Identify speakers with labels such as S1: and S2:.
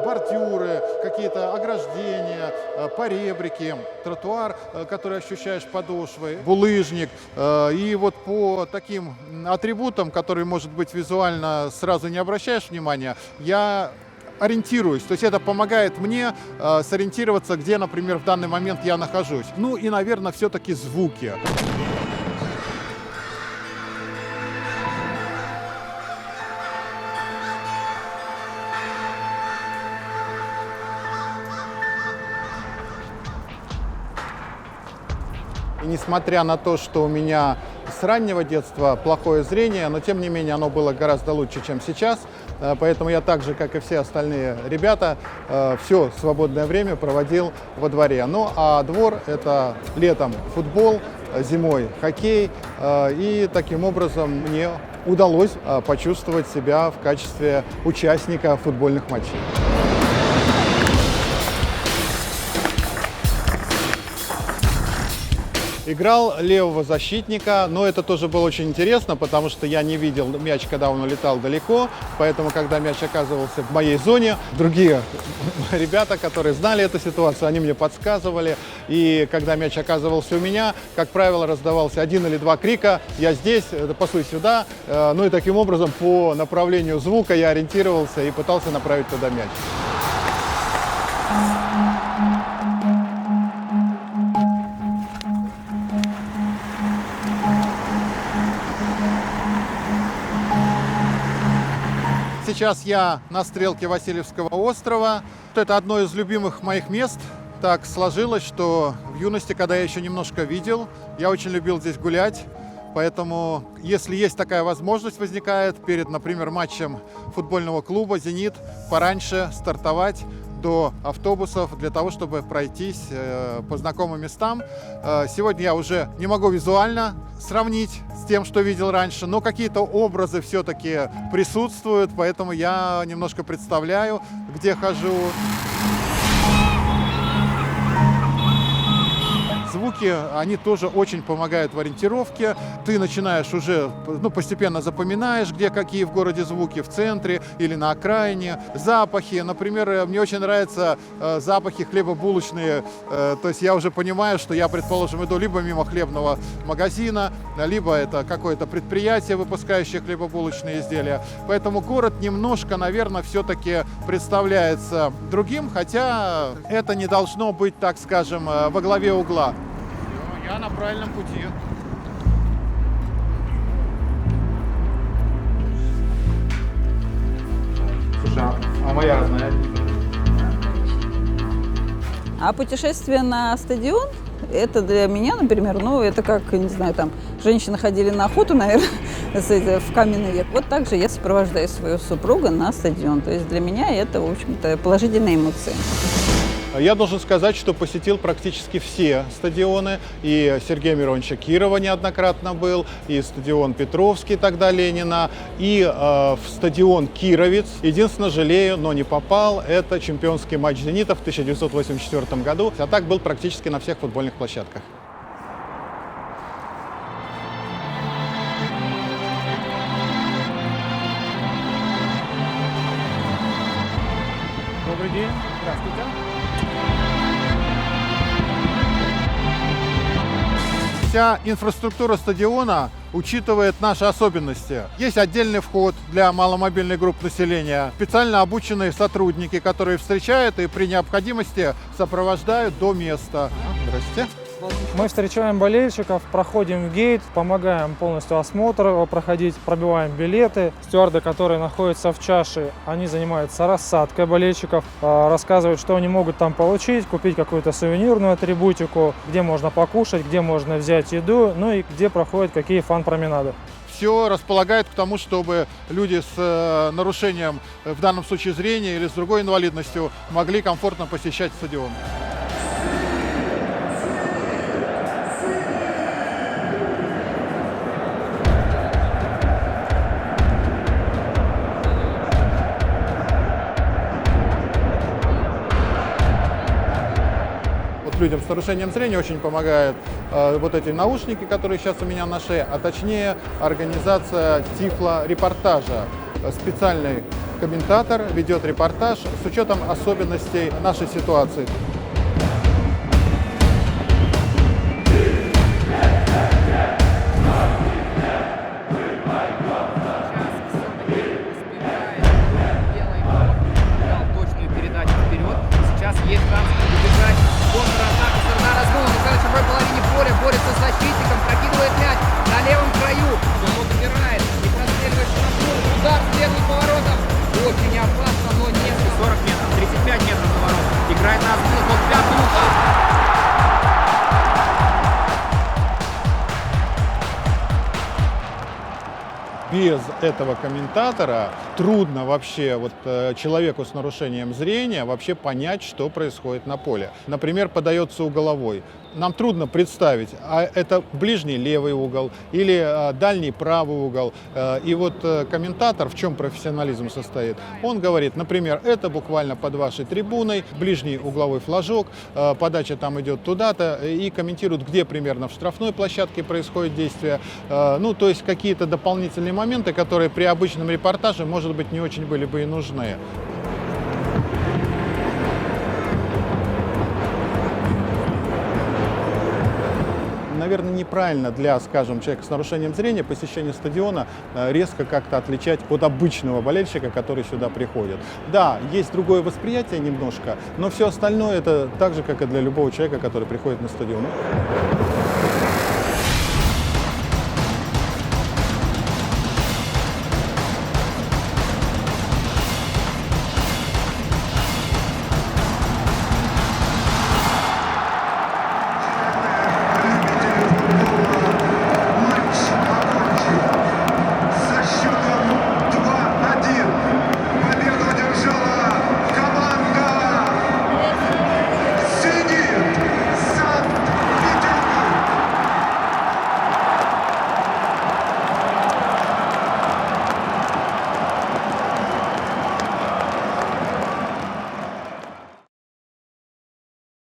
S1: бордюры, какие-то ограждения, поребрики, тротуар, который ощущаешь подошвой, булыжник. И вот по таким атрибутам, которые, может быть, визуально сразу не обращаешь внимания, я ориентируюсь. То есть это помогает мне сориентироваться, где, например, в данный момент я нахожусь. Ну и, наверное, все-таки звуки. И несмотря на то, что у меня с раннего детства плохое зрение, но тем не менее оно было гораздо лучше, чем сейчас. Поэтому я так же, как и все остальные ребята, все свободное время проводил во дворе. Ну а двор — это летом футбол, зимой хоккей. И таким образом мне удалось почувствовать себя в качестве участника футбольных матчей. Играл левого защитника, но это тоже было очень интересно, потому что я не видел мяч, когда он улетал далеко, поэтому, когда мяч оказывался в моей зоне, другие ребята, которые знали эту ситуацию, они мне подсказывали, и когда мяч оказывался у меня, как правило, раздавался один или два крика: «Я здесь, пасуй сюда», ну и таким образом по направлению звука я ориентировался и пытался направить туда мяч. Сейчас я на стрелке Васильевского острова. Это одно из любимых моих мест. Так сложилось, что в юности, когда я еще немножко видел, я очень любил здесь гулять. Поэтому, если есть такая возможность, возникает перед, например, матчем футбольного клуба «Зенит», пораньше стартовать до автобусов для того, чтобы пройтись по знакомым местам. Сегодня я уже не могу визуально сравнить с тем, что видел раньше, но какие-то образы все-таки присутствуют, поэтому я немножко представляю, где хожу. Звуки, они тоже очень помогают в ориентировке. Ты начинаешь уже, постепенно запоминаешь, где какие в городе звуки, в центре или на окраине. Запахи, например, мне очень нравятся запахи хлебобулочные. То есть я уже понимаю, что я, предположим, иду либо мимо хлебного магазина, либо это какое-то предприятие, выпускающее хлебобулочные изделия. Поэтому город немножко, наверное, все-таки представляется другим, хотя это не должно быть, так скажем, во главе угла. Я на правильном пути. Слушай, а моя родная?
S2: А путешествие на стадион, это для меня, например, это как, не знаю, там, женщины ходили на охоту, наверное, в каменный век. Вот так же я сопровождаю своего супруга на стадион. То есть для меня это, в общем-то, положительные эмоции.
S1: Я должен сказать, что посетил практически все стадионы. И Сергея Мироновича Кирова неоднократно был, и стадион Петровский, тогда Ленина, и в стадион Кировец. Единственное, жалею, но не попал, это чемпионский матч «Зенита» в 1984 году. А так был практически на всех футбольных площадках. Добрый день, здравствуйте. Вся инфраструктура стадиона учитывает наши особенности. Есть отдельный вход для маломобильной группы населения, специально обученные сотрудники, которые встречают и при необходимости сопровождают до места. Здравствуйте.
S3: Мы встречаем болельщиков, проходим в гейт, помогаем полностью осмотр проходить, пробиваем билеты. Стюарды, которые находятся в чаше, они занимаются рассадкой болельщиков, рассказывают, что они могут там получить, купить какую-то сувенирную атрибутику, где можно покушать, где можно взять еду, ну и где проходят какие фан-променады.
S1: Все располагает к тому, чтобы люди с нарушением, в данном случае зрения или с другой инвалидностью, могли комфортно посещать стадион. Людям с нарушением зрения очень помогают вот эти наушники, которые сейчас у меня на шее, а точнее организация тифлорепортажа. Специальный комментатор ведет репортаж с учетом особенностей нашей ситуации.
S4: Точную передачу вперед. Сейчас есть шанс убежать. Контратака. Сарна разгон. На чужой половине поля. Борется с защитником. Прокидывает мяч на левом краю. Он убирает. И простреливает штрафную. Удар следует поворотом. Очень опасно, но нет. 40 метров. 35 метров до ворот. Играет на отбор. Вот пятый удар.
S1: Без этого комментатора трудно вообще человеку с нарушением зрения вообще понять, что происходит на поле. Например, подается угловой. Нам трудно представить, а это ближний левый угол или дальний правый угол. И комментатор, в чем профессионализм состоит, он говорит, например, это буквально под вашей трибуной, ближний угловой флажок, подача там идет туда-то, и комментирует, где примерно в штрафной площадке происходит действие. То есть какие-то дополнительные моменты, которые при обычном репортаже, может быть, не очень были бы и нужны. Наверное, неправильно для, скажем, человека с нарушением зрения посещение стадиона резко как-то отличать от обычного болельщика, который сюда приходит. Да, есть другое восприятие немножко, но все остальное это так же, как и для любого человека, который приходит на стадион.